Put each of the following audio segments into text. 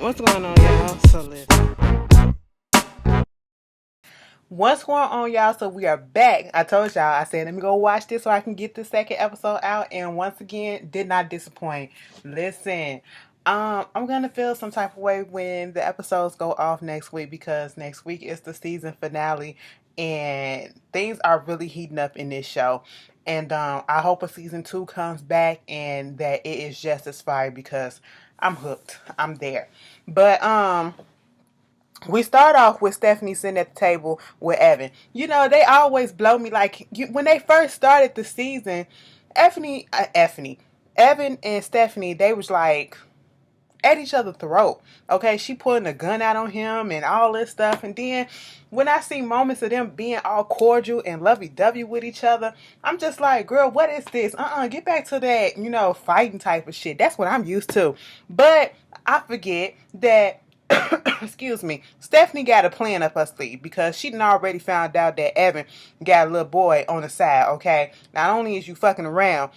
What's going on, y'all? So listen. What's going on, y'all? So we are back. I told y'all, I said, let me go watch this so I can get the second episode out. And once again, did not disappoint. Listen, I'm gonna feel some type of way when the episodes go off next week because next week is the season finale and things are really heating up in this show. And I hope a season 2 comes back and that it is just as fire because I'm hooked. I'm there. But we start off with Stephanie sitting at the table with Evan. You know, they always blow me like when they first started the season, Evan and Stephanie, they was like at each other's throat. Okay, she pulling a gun out on him and all this stuff. And then when I see moments of them being all cordial and lovey-dovey with each other, I'm just like, girl, what is this? Get back to that, fighting type of shit. That's what I'm used to. But I forget that excuse me, Stephanie got a plan up her sleeve because she done already found out that Evan got a little boy on the side, okay? Not only is you fucking around,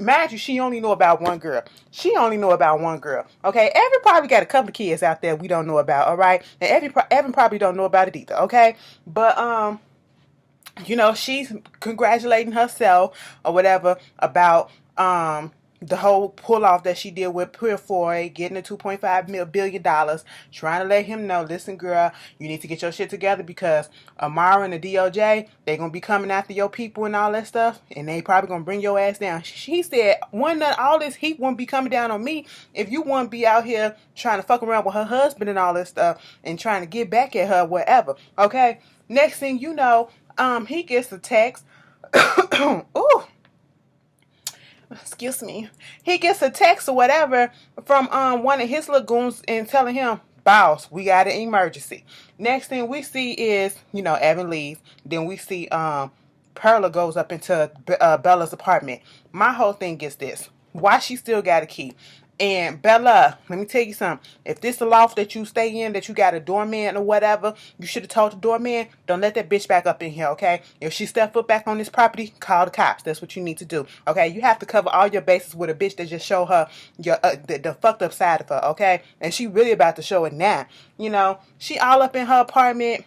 mind you, she only know about one girl. She only know about one girl, okay? Evan probably got a couple of kids out there we don't know about, all right? And Evan probably don't know about it either, okay? But, she's congratulating herself or whatever about, the whole pull off that she did with Purifoy, getting the $2.5 billion, trying to let him know, listen, girl, you need to get your shit together because Amara and the DOJ, they're gonna be coming after your people and all that stuff, and they probably gonna bring your ass down. She said, one, that all this heat won't be coming down on me if you want to be out here trying to fuck around with her husband and all this stuff and trying to get back at her, whatever. Okay. Next thing you know, he gets a text. Ooh, excuse me, he gets a text or whatever from one of his lagoons and telling him, boss, we got an emergency. Next thing we see is, Evan leaves. Then we see Perla goes up into Bella's apartment. My whole thing is this: why she still got a key? And Bella, let me tell you something. If this the loft that you stay in, that you got a doorman or whatever, you should have told the doorman, don't let that bitch back up in here, okay? If she step foot back on this property, call the cops. That's what you need to do, okay? You have to cover all your bases with a bitch that just show her your the fucked up side of her, okay? And she really about to show it now. She all up in her apartment.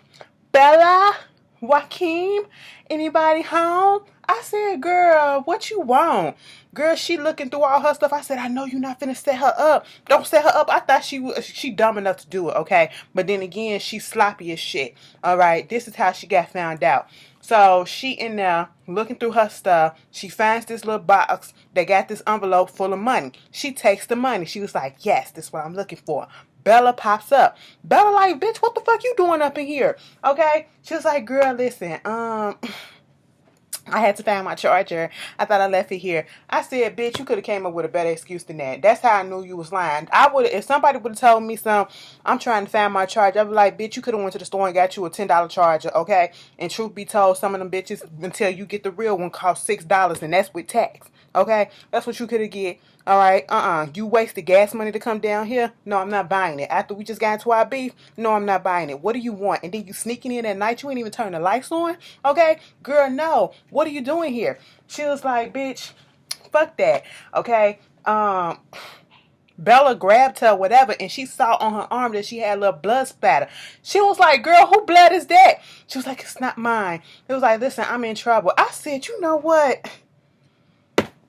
Bella, Joaquin, anybody home? I said, girl, what you want? Girl, she looking through all her stuff. I said, I know you're not finna set her up. Don't set her up. I thought she dumb enough to do it, okay? But then again, she's sloppy as shit. All right, this is how she got found out. So she in there looking through her stuff. She finds this little box that got this envelope full of money. She takes the money. She was like, yes, this is what I'm looking for. Bella pops up. Bella like, bitch, what the fuck you doing up in here? Okay? She was like, girl, listen, I had to find my charger. I thought I left it here. I said, bitch, you could have came up with a better excuse than that. That's how I knew you was lying. If somebody would have told me I'm trying to find my charger, I'd be like, bitch, you could have went to the store and got you a $10 charger, okay? And truth be told, some of them bitches, until you get the real one, cost $6, and that's with tax. Okay? That's what you could have get. Alright? You wasted gas money to come down here? No, I'm not buying it. After we just got into our beef? No, I'm not buying it. What do you want? And then you sneaking in at night, you ain't even turn the lights on? Okay? Girl, no. What are you doing here? She was like, bitch, fuck that. Okay? Bella grabbed her, whatever, and she saw on her arm that she had a little blood spatter. She was like, girl, who blood is that? She was like, it's not mine. It was like, listen, I'm in trouble. I said, you know what?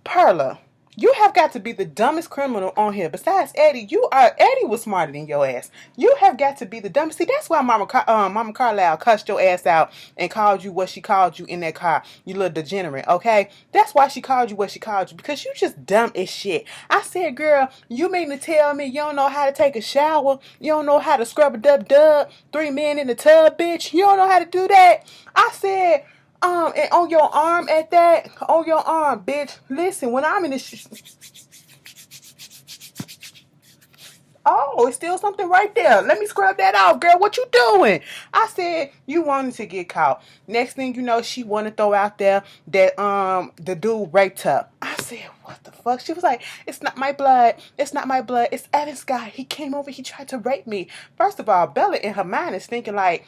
Perla, you have got to be the dumbest criminal on here. Besides Eddie, Eddie was smarter than your ass. You have got to be the dumbest. See, that's why Mama Carlisle cussed your ass out and called you what she called you in that car. You little degenerate, okay? That's why she called you what she called you, because you just dumb as shit. I said, girl, you mean to tell me you don't know how to take a shower? You don't know how to scrub a dub, 3 men in the tub, bitch? You don't know how to do that? I said, and on your arm at that, on your arm, bitch. Listen, when I'm in this, oh, it's still something right there. Let me scrub that off, girl. What you doing? I said you wanted to get caught. Next thing you know, she wanted to throw out there that the dude raped her. I said, what the fuck? She was like, it's not my blood. It's not my blood. It's Evan's guy. He came over. He tried to rape me. First of all, Bella in her mind is thinking like,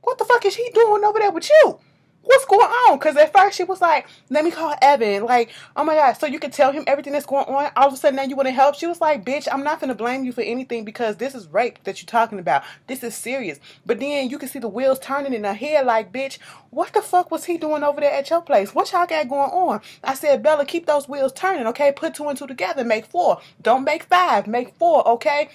what the fuck is he doing over there with you? what's going on? Because at first she was like, let me call Evan. Like, oh my God, so you can tell him everything that's going on. All of a sudden now you want to help. She was like, bitch, I'm not going to blame you for anything because this is rape that you're talking about. This is serious. But then you can see the wheels turning in her head like, bitch, what the fuck was he doing over there at your place? What y'all got going on? I said, Bella, keep those wheels turning, okay? Put 2 and 2 together, make 4. Don't make 5, make 4, okay?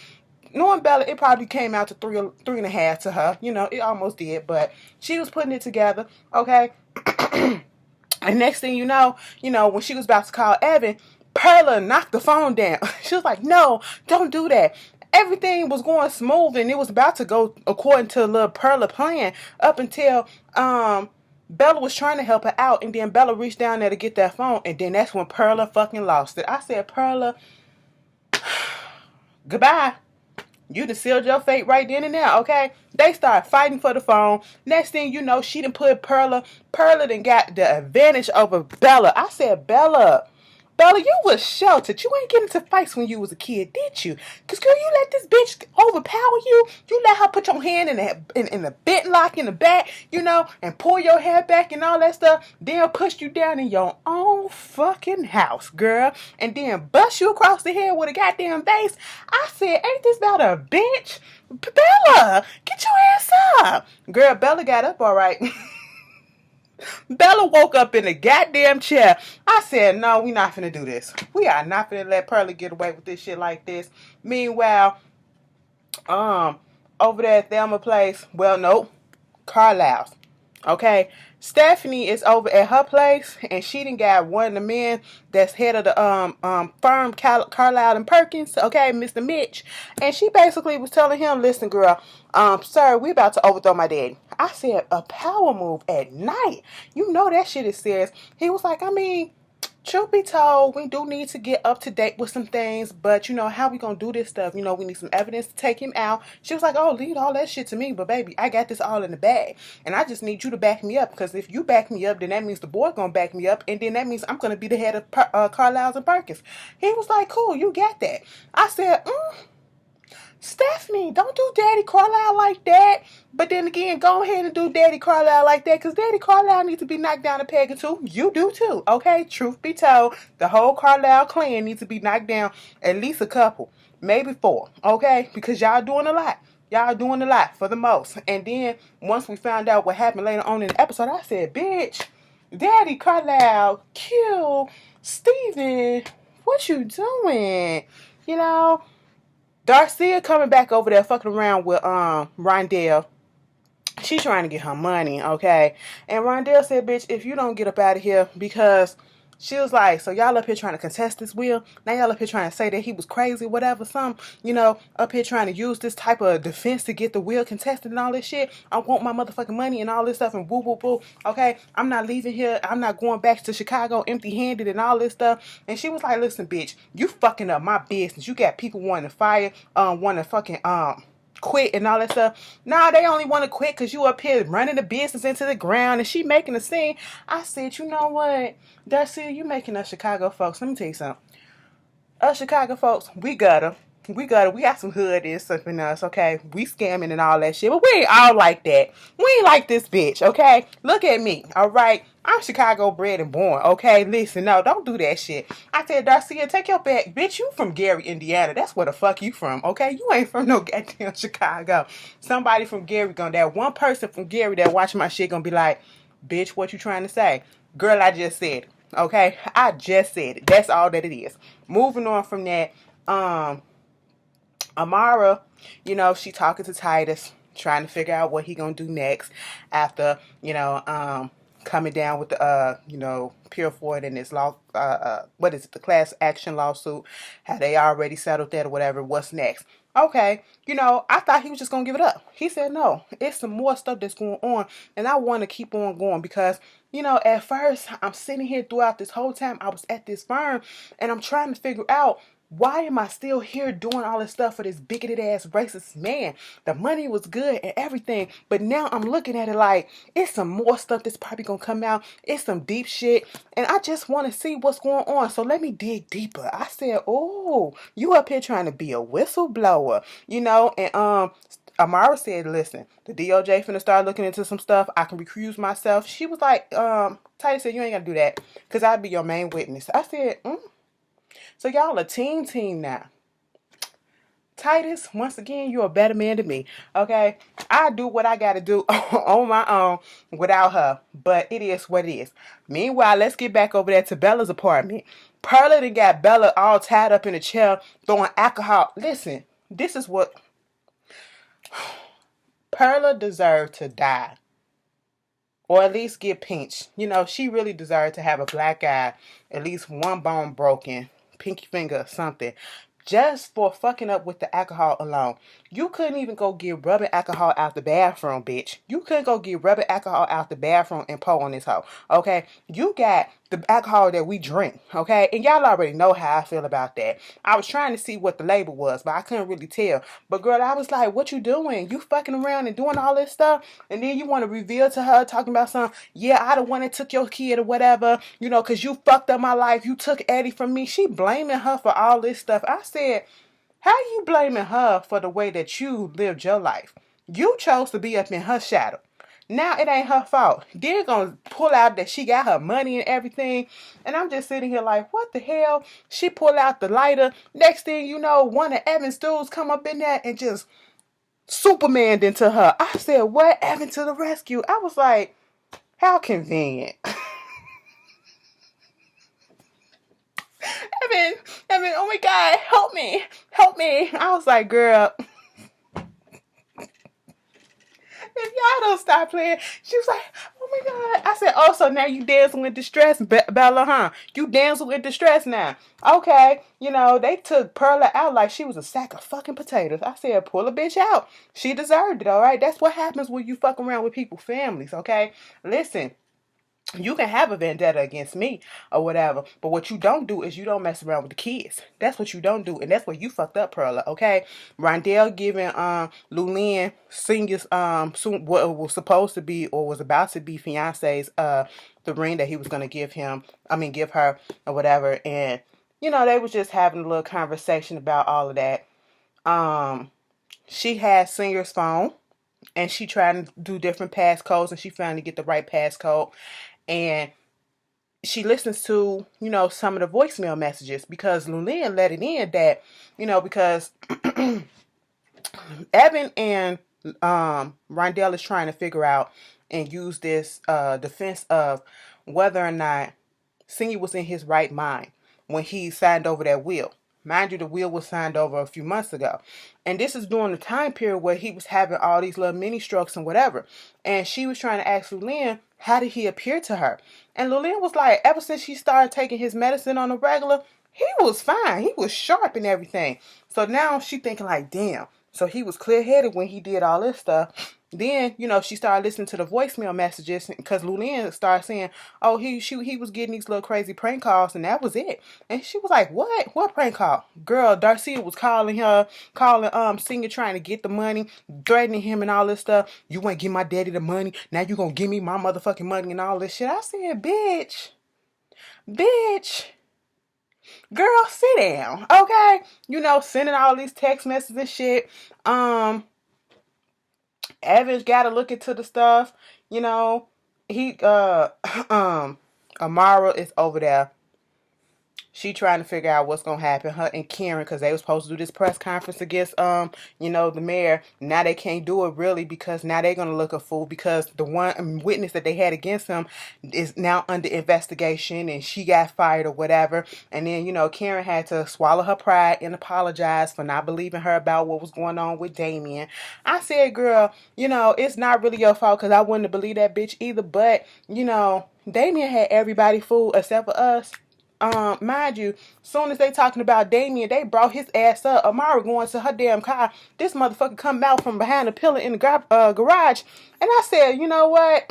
Knowing Bella, it probably came out to 3.5 to her. You know, it almost did, but she was putting it together, okay? And next thing you know, when she was about to call Evan, Perla knocked the phone down. She was like, no, don't do that. Everything was going smooth and it was about to go according to little Perla plan up until Bella was trying to help her out, and then Bella reached down there to get that phone, and then that's when Perla fucking lost it. I said, Perla, goodbye. You done sealed your fate right then and there, okay? They started fighting for the phone. Next thing you know, she done put Perla. Perla done got the advantage over Bella. I said, Bella, you was sheltered. You ain't getting into fights when you was a kid, did you? Because, girl, you let this bitch overpower you. You let her put your hand in the bit lock in the back, and pull your hair back and all that stuff. Then push you down in your own fucking house, girl. And then bust you across the head with a goddamn vase. I said, ain't this about a bitch? Bella, get your ass up. Girl, Bella got up all right. Bella woke up in the goddamn chair. I said, no, we not finna do this. We are not finna let Perla get away with this shit like this. Meanwhile, over there at Thelma place, well, nope, Carlisle's. Okay, Stephanie is over at her place, and she done got one of the men that's head of the firm, Carlisle and Perkins. Okay, Mr. Mitch, and she basically was telling him, "Listen, girl, sir, we about to overthrow my daddy." I said, "A power move at night? You know that shit is serious." He was like, "I mean, truth be told, we do need to get up to date with some things, but how we gonna do this stuff? We need some evidence to take him out." She was like, "Oh, leave all that shit to me, but baby, I got this all in the bag, and I just need you to back me up, because if you back me up, then that means the boy gonna back me up, and then that means I'm gonna be the head of Carlisle's and Perkins." He was like, "Cool, you got that." I said, Stephanie, don't do Daddy Carlisle like that. But then again, go ahead and do Daddy Carlisle like that, because Daddy Carlisle needs to be knocked down a peg or two. You do too, okay? Truth be told, the whole Carlisle clan needs to be knocked down at least a couple, maybe 4, okay? Because y'all doing a lot. Y'all doing a lot for the most. And then once we found out what happened later on in the episode, I said, bitch, Daddy Carlisle, Q, Steven, what you doing? Darcia coming back over there fucking around with Rondell. She's trying to get her money, okay? And Rondell said, bitch, if you don't get up out of here, because she was like, so y'all up here trying to contest this will? Now y'all up here trying to say that he was crazy, whatever, up here trying to use this type of defense to get the will contested and all this shit. I want my motherfucking money and all this stuff and woo, woo, woo, okay? I'm not leaving here. I'm not going back to Chicago empty-handed and all this stuff. And she was like, listen, bitch, you fucking up my business. You got people wanting to fire, wanting to fucking, quit and all that stuff. Nah, they only want to quit because you up here running the business into the ground and she making a scene. I said, you know what, Darcy, you making us Chicago folks. Let me tell you something. Us Chicago folks, we got some hood and stuff in us, okay? We scamming and all that shit, but we ain't all like that. We ain't like this bitch, okay? Look at me, all right? I'm Chicago bred and born, okay? Listen, no, don't do that shit. I said, Darcia, take your back. Bitch, you from Gary, Indiana. That's where the fuck you from, okay? You ain't from no goddamn Chicago. Somebody from Gary that one person from Gary that watch my shit gonna be like, bitch, what you trying to say? Girl, I just said it, okay? I just said it. That's all that it is. Moving on from that, Amara, she talking to Titus, trying to figure out what he gonna do next after, coming down with the, Pure Ford and this law, what is it, the class action lawsuit, how they already settled that or whatever, what's next? Okay, I thought he was just gonna give it up. He said, no, it's some more stuff that's going on, and I want to keep on going because, at first, I'm sitting here throughout this whole time I was at this firm, and I'm trying to figure out, why am I still here doing all this stuff for this bigoted ass racist man? The money was good and everything, but now I'm looking at it like, it's some more stuff that's probably gonna come out. It's some deep shit, and I just want to see what's going on. So let me dig deeper. I said, oh, you up here trying to be a whistleblower, and Amara said, listen, the DOJ finna start looking into some stuff. I can recuse myself. She was like, Titus said, you ain't gotta do that, because I'd be your main witness. I said, So y'all a team now. Titus, once again, you're a better man than me. Okay? I do what I gotta do on my own without her. But it is what it is. Meanwhile, let's get back over there to Bella's apartment. Perla done got Bella all tied up in a chair, throwing alcohol. Listen, this is what Perla deserved to die. Or at least get pinched. You know, she really deserved to have a black eye, at least one bone broken, pinky finger or something. Just for fucking up with the alcohol alone. You couldn't even go get rubbing alcohol out the bathroom, bitch. You couldn't go get rubbing alcohol out the bathroom and pour on this hoe, okay? You got the alcohol that we drink, okay? And y'all already know how I feel about that. I was trying to see what the label was, but I couldn't really tell. But girl, I was like, what you doing? You fucking around and doing all this stuff? And then you want to reveal to her, talking about something, yeah, I the one that took your kid or whatever, you know, because you fucked up my life. You took Eddie from me. She blaming her for all this stuff. I said, how you blaming her for the way that you lived your life? You chose to be up in her shadow. Now it ain't her fault. They're gonna pull out that she got her money and everything. And I'm just sitting here like, what the hell? She pull out the lighter. Next thing you know, one of Evan's dudes come up in there and just Supermaned into her. I said, what? Evan to the rescue. I was like, how convenient. Evan, oh my God, help me. I was like, girl, if y'all don't stop playing. She was like, oh my God. I said, oh, so now you dancing with distress, Bella, huh? You dancing with distress now. Okay. You know, they took Perla out like she was a sack of fucking potatoes. I said, pull a bitch out. She deserved it, all right? That's what happens when you fuck around with people's families, okay? Listen. You can have a vendetta against me or whatever, but what you don't do is you don't mess around with the kids. That's what you don't do, and that's where you fucked up, Perla. Okay, Rondell giving Lulyn Senior's what was supposed to be or was about to be fiance's the ring that he was gonna give her or whatever, and you know they was just having a little conversation about all of that. She had Senior's phone. And she tried to do different passcodes, and she finally get the right passcode. And she listens to, you know, some of the voicemail messages because Lulyn let it in that, you know, because Evan and Rondell is trying to figure out and use this defense of whether or not Senior was in his right mind when he signed over that will. Mind you, the will was signed over a few months ago. And this is during the time period where he was having all these little mini strokes and whatever. And she was trying to ask Lulyn, how did he appear to her? And Lulyn was like, ever since she started taking his medicine on a regular, he was fine. He was sharp and everything. So now she thinking like, damn. So he was clear-headed when he did all this stuff. Then, you know, she started listening to the voicemail messages because Lulyn started saying, oh, he was getting these little crazy prank calls, and that was it. And she was like, what? What prank call? Girl, Darcia was calling Senior trying to get the money, threatening him and all this stuff. You ain't give my daddy the money. Now you gonna give me my motherfucking money and all this shit. I said, bitch. Girl, sit down, okay? You know, sending all these text messages and shit. Evan's got to look into the stuff. You know, Amara is over there. She trying to figure out what's gonna happen. Her and Karen, because they were supposed to do this press conference against you know, the mayor. Now they can't do it really because now they're gonna look a fool because the one witness that they had against him is now under investigation and she got fired or whatever. And then, you know, Karen had to swallow her pride and apologize for not believing her about what was going on with Damien. I said, girl, you know, it's not really your fault because I wouldn't have believed that bitch either. But, you know, Damien had everybody fooled except for us. Mind you, soon as they talking about Damien, they brought his ass up. Amara going to her damn car. This motherfucker come out from behind the pillar in the garage. And I said, you know what?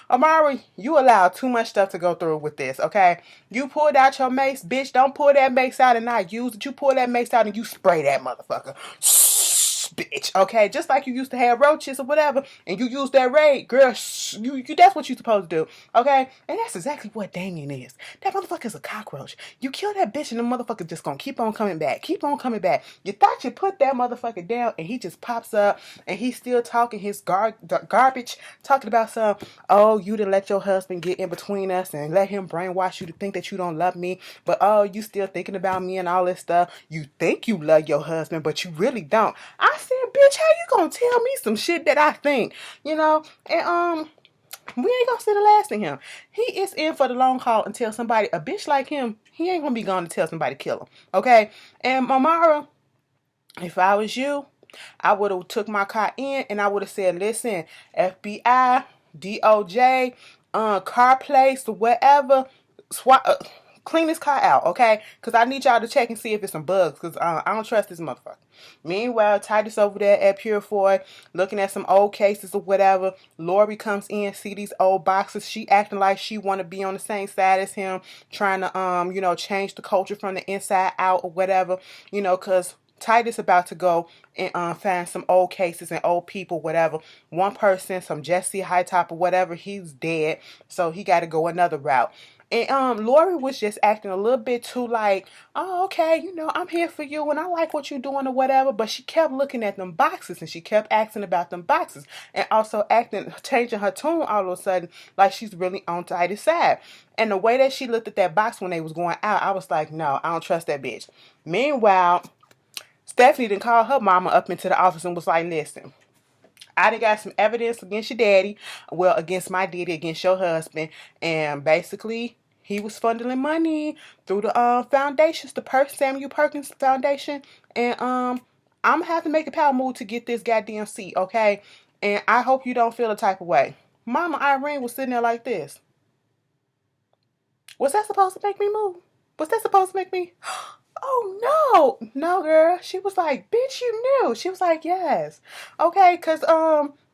Amara, you allowed too much stuff to go through with this, okay? You pulled out your mace, bitch. Don't pull that mace out and not use it. You pull that mace out and you spray that motherfucker. Shh, bitch, okay? Just like you used to have roaches or whatever, and you use that raid, girl, shh. That's what you supposed to do, okay? And that's exactly what Damien is. That motherfucker's a cockroach. You kill that bitch and the motherfucker just gonna keep on coming back. Keep on coming back. You thought you put that motherfucker down and he just pops up and he's still talking his garbage, talking about some, oh, you didn't let your husband get in between us and let him brainwash you to think that you don't love me, but oh, you still thinking about me and all this stuff. You think you love your husband, but you really don't. I said, bitch, how you gonna tell me some shit that I think, you know? And we ain't gonna sit the last in him. He is in for the long haul until somebody, a bitch like him, he ain't gonna be gone to tell somebody to kill him. Okay? And Mamara, if I was you, I would have took my car in and I would have said, listen, FBI, DOJ, car place, whatever, clean this car out, okay? Because I need y'all to check and see if it's some bugs, because I don't trust this motherfucker. Meanwhile, Titus over there at Purifoy, looking at some old cases or whatever. Lori comes in, see these old boxes. She acting like she want to be on the same side as him, trying to, you know, change the culture from the inside out or whatever, you know, because Titus about to go and find some old cases and old people, whatever. One person, some Jesse Hightop or whatever, he's dead, so he got to go another route. And Lori was just acting a little bit too like, oh, okay, you know, I'm here for you and I like what you're doing or whatever. But she kept looking at them boxes and she kept asking about them boxes and also changing her tune all of a sudden like she's really on Titus' side. And the way that she looked at that box when they was going out, I was like, no, I don't trust that bitch. Meanwhile, Stephanie didn't call her mama up into the office and was like, listen, I done got some evidence against your daddy. Well, against my daddy, against your husband. And basically, he was funneling money through the foundations, the Samuel Perkins Foundation. And I'm going to have to make a power move to get this goddamn seat, okay? And I hope you don't feel the type of way. Mama Irene was sitting there like this. Was that supposed to make me move? Was that supposed to make me... Oh, no, girl. She was like, bitch, you knew. She was like, yes. Okay, because,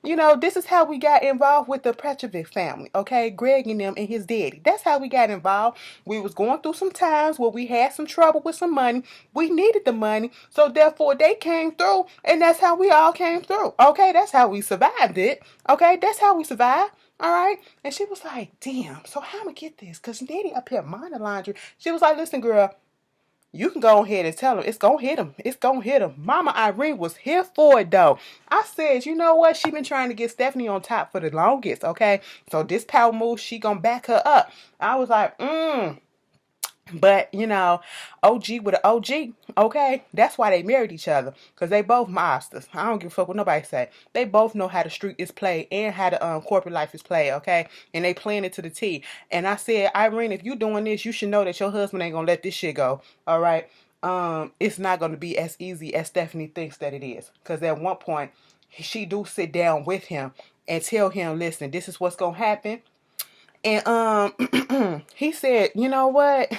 you know, this is how we got involved with the Petrovic family, okay? Greg and them and his daddy. That's how we got involved. We was going through some times where we had some trouble with some money. We needed the money, so therefore they came through, and that's how we all came through, okay? That's how we survived it, okay? That's how we survived. All right. And she was like, damn, so how am I going to get this? Because daddy up here minding laundry. She was like, listen, girl, you can go ahead and tell him. It's going to hit him. It's going to hit him. Mama Irene was here for it, though. I said, you know what? She been trying to get Stephanie on top for the longest, okay? So this power move, she going to back her up. I was like, But, you know, OG with an OG, okay? That's why they married each other, because they both mobsters. I don't give a fuck what nobody say. They both know how the street is played and how the corporate life is played, okay? And they playing it to the T. And I said, Irene, if you doing this, you should know that your husband ain't gonna let this shit go, all right? It's not gonna be as easy as Stephanie thinks that it is. Because at one point, she do sit down with him and tell him, listen, this is what's gonna happen. And he said, you know what?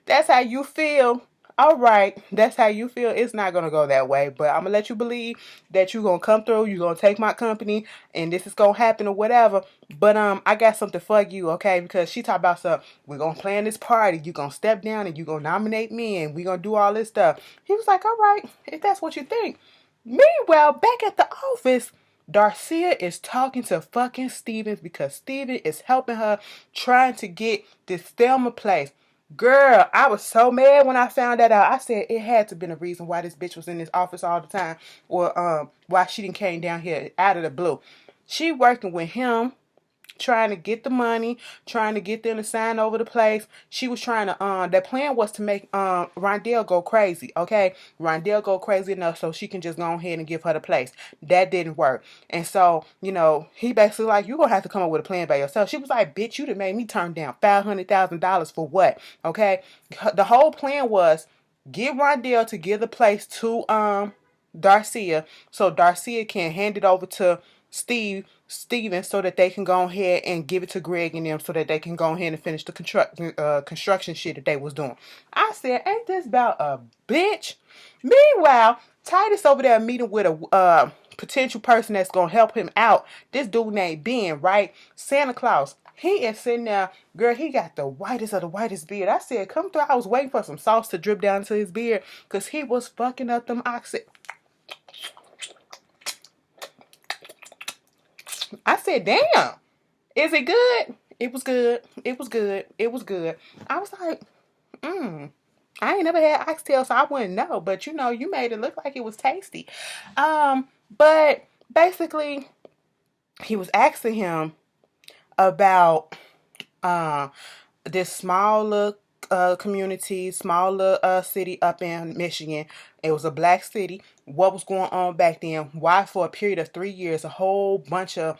That's how you feel. All right, that's how you feel. It's not going to go that way, but I'm going to let you believe that you're going to come through, you're going to take my company, and this is going to happen or whatever. But I got something for you, okay? Because she talked about stuff. We're going to plan this party. You're going to step down and you're going to nominate me, and we're going to do all this stuff. He was like, all right, if that's what you think. Meanwhile, back at the office, Darcia is talking to fucking Stevens because Steven is helping her trying to get this Thelma place. Girl, I was so mad when I found that out. I said it had to have been a reason why this bitch was in this office all the time, or why she didn't came down here out of the blue. She working with him, trying to get the money, trying to get them to sign over the place. She was trying to, their plan was to make Rondell go crazy, okay? Rondell go crazy enough so she can just go ahead and give her the place. That didn't work. And so, you know, he basically like, you gonna have to come up with a plan by yourself. She was like, bitch, you done made me turn down $500,000 for what, okay? The whole plan was get Rondell to give the place to Darcia so Darcia can hand it over to Steven so that they can go ahead and give it to Greg and them so that they can go ahead and finish the construction shit that they was doing. I said, ain't this about a bitch? Meanwhile, Titus over there meeting with a potential person that's going to help him out. This dude named Ben, right? Santa Claus. He is sitting there, girl, he got the whitest of the whitest beard. I said, come through. I was waiting for some sauce to drip down to his beard because he was fucking up them oxy. I said, damn, is it good? It was good. It was good. It was good. I was like, I ain't never had oxtail, so I wouldn't know. But you know, you made it look like it was tasty. But basically, he was asking him about uh, this small little community, small little city up in Michigan. It was a black city. What was going on back then? Why, for a period of 3 years, a whole bunch of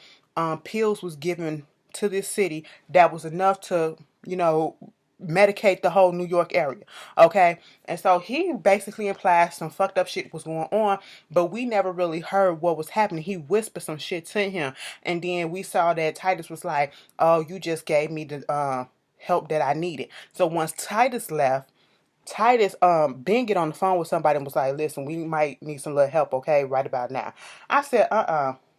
pills was given to this city that was enough to, you know, medicate the whole New York area. Okay. And so he basically implies some fucked up shit was going on, but we never really heard what was happening. He whispered some shit to him. And then we saw that Titus was like, oh, you just gave me the help that I needed. So once Titus left, Titus been get on the phone with somebody and was like, listen, we might need some little help, okay, right about now. I said,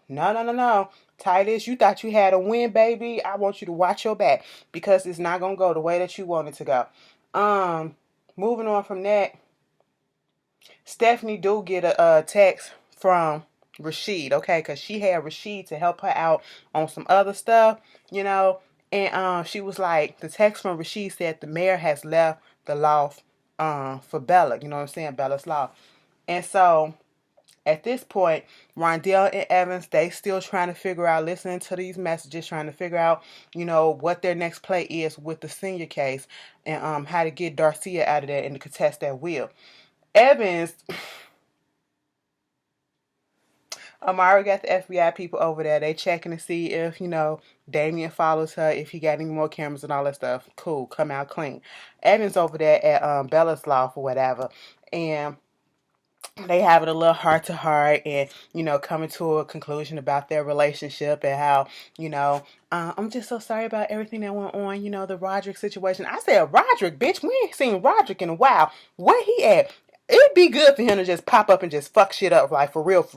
no. Titus, you thought you had a win, baby. I want you to watch your back because it's not gonna go the way that you want it to go. Moving on from that, Stephanie do get a text from Rashid, okay, because she had Rashid to help her out on some other stuff, you know. And she was like, the text from Rashid said the mayor has left the loft for Bella, you know what I'm saying, Bella's loft. And so at this point, Rondell and Evans, they still trying to figure out, listening to these messages, trying to figure out, you know, what their next play is with the senior case and how to get Darcia out of there and to contest that will. Evans, I already got the FBI people over there. They checking to see if, you know, Damien follows her, if he got any more cameras and all that stuff. Cool, come out clean. Evans over there at Bella's loft or whatever. And they having a little heart to heart and, you know, coming to a conclusion about their relationship and how, you know, I'm just so sorry about everything that went on, you know, the Roderick situation. I said, Roderick, bitch, we ain't seen Roderick in a while. Where he at? It'd be good for him to just pop up and just fuck shit up, like, for real,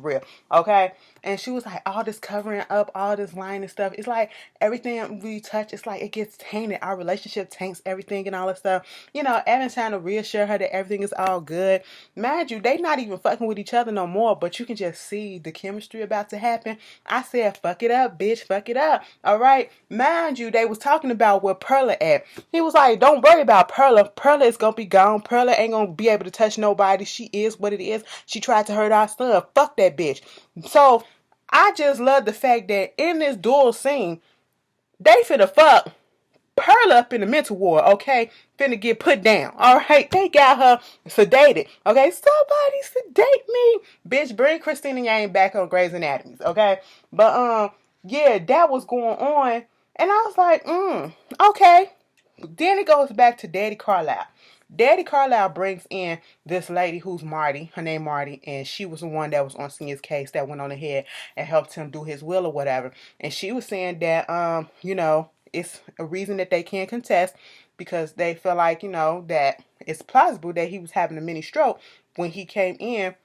okay? And she was like, all this covering up, all this lying and stuff. It's like everything we touch, it's like it gets tainted. Our relationship taints everything and all that stuff. You know, Evan trying to reassure her that everything is all good. Mind you, they not even fucking with each other no more, but you can just see the chemistry about to happen. I said, fuck it up, bitch, fuck it up. All right? Mind you, they was talking about where Perla at. He was like, don't worry about Perla. Perla is going to be gone. Perla ain't going to be able to touch nobody. She is what it is. She tried to hurt our son. Fuck that bitch. So, I just love the fact that in this duel scene, they finna fuck Pearl up in the mental ward, okay? Finna get put down, alright? They got her sedated, okay? Somebody sedate me. Bitch, bring Christina Yang back on Grey's Anatomy, okay? But, yeah, that was going on. And I was like, okay. Then it goes back to Daddy Carlisle. Daddy Carlisle brings in this lady who's Marty. Her name Marty, and she was the one that was on Senior's case that went on ahead and helped him do his will or whatever. And she was saying that, you know, it's a reason that they can't contest because they feel like, you know, that it's plausible that he was having a mini stroke when he came in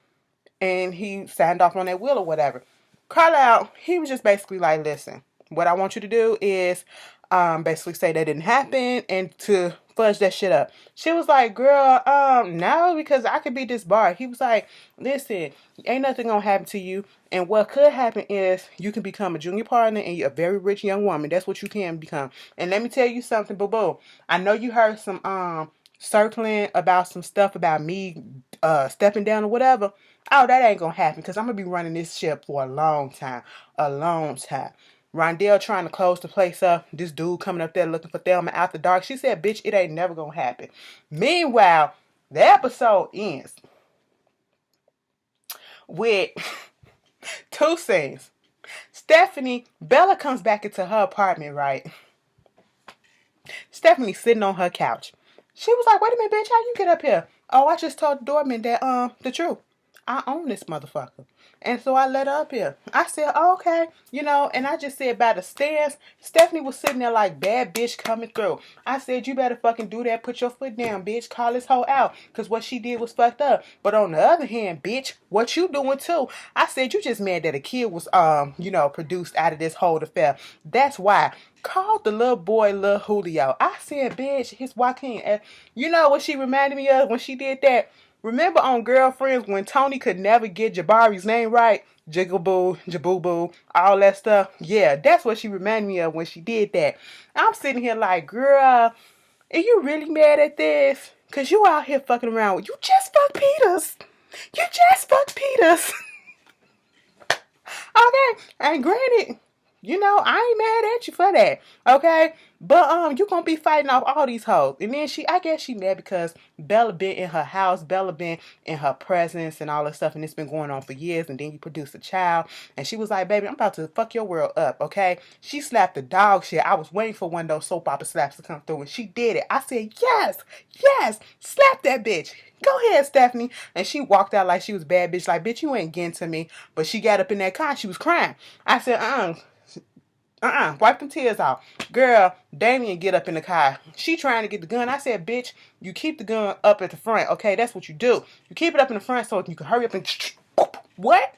and he signed off on that will or whatever. Carlisle, he was just basically like, listen, what I want you to do is basically say that didn't happen and to fudge that shit up. She was like, girl, no, because I could be disbarred. He was like, listen, ain't nothing gonna happen to you. And what could happen is you can become a junior partner and you're a very rich young woman. That's what you can become. And let me tell you something, boo-boo. I know you heard some circling about some stuff about me stepping down or whatever. Oh, that ain't gonna happen because I'm gonna be running this ship for a long time. A long time. Rondell trying to close the place up. This dude coming up there looking for Thelma after dark. She said, bitch, it ain't never gonna happen. Meanwhile, the episode ends with two scenes. Stephanie, Bella comes back into her apartment, right? Stephanie sitting on her couch. She was like, wait a minute, bitch, how you get up here? Oh, I just told the doorman that, the truth. I own this motherfucker. And so I let her up here. I said, oh, okay. You know, and I just said by the stairs, Stephanie was sitting there like, bad bitch coming through. I said, you better fucking do that. Put your foot down, bitch. Call this hoe out. Because what she did was fucked up. But on the other hand, bitch, what you doing too? I said, you just mad that a kid was, you know, produced out of this whole affair. That's why. Called the little boy Lil Julio. I said, bitch, his Joaquin. You know what she reminded me of when she did that? Remember on Girlfriends when Tony could never get Jabari's name right? Jiggleboo, Jaboo, all that stuff. Yeah, that's what she reminded me of when she did that. I'm sitting here like, girl, are you really mad at this? Because you out here fucking around with, you just fucked Peters. You just fucked Peters. Okay, and granted, you know, I ain't mad at you for that. Okay? But you gonna be fighting off all these hoes. And then I guess she mad because Bella been in her house, Bella been in her presence and all this stuff, and it's been going on for years, and then you produce a child. And she was like, baby, I'm about to fuck your world up, okay? She slapped the dog shit. I was waiting for one of those soap opera slaps to come through, and she did it. I said, yes, slap that bitch. Go ahead, Stephanie. And she walked out like she was a bad bitch, like, bitch, you ain't getting to me. But she got up in that car and she was crying. I said, wipe them tears out. Girl, Damien get up in the car. She trying to get the gun. I said, bitch, you keep the gun up at the front. Okay, that's what you do. You keep it up in the front so you can hurry up and... What?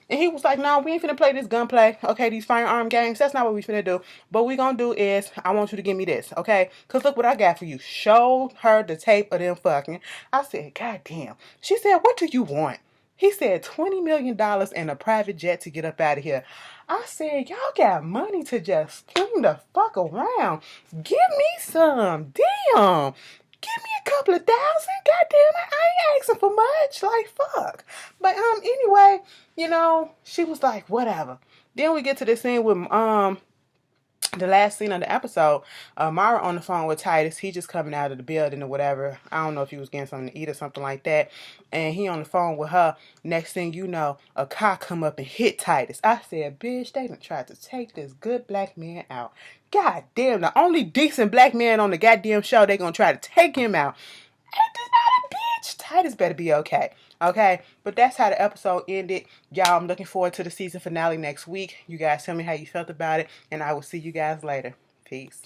And he was like, no, we ain't finna play this gunplay. Okay, these firearm games, that's not what we finna do. But what we gonna do is, I want you to give me this, okay? Because look what I got for you. Show her the tape of them fucking. I said, God damn. She said, what do you want? He said $20 million and a private jet to get up out of here. I said, y'all got money to just fling the fuck around. Give me some. Damn. Give me a couple of thousand. Goddamn, I ain't asking for much. Like, fuck. But anyway, you know, she was like, whatever. Then we get to the scene with the last scene of the episode, Mara on the phone with Titus. He just coming out of the building or whatever. I don't know if he was getting something to eat or something like that. And he on the phone with her. Next thing you know, a car come up and hit Titus. I said, bitch, they done tried to take this good black man out. God damn, the only decent black man on the goddamn show, they gonna try to take him out. Ain't this not a bitch? Titus better be okay. Okay, but that's how the episode ended. Y'all, I'm looking forward to the season finale next week. You guys tell me how you felt about it, and I will see you guys later. Peace.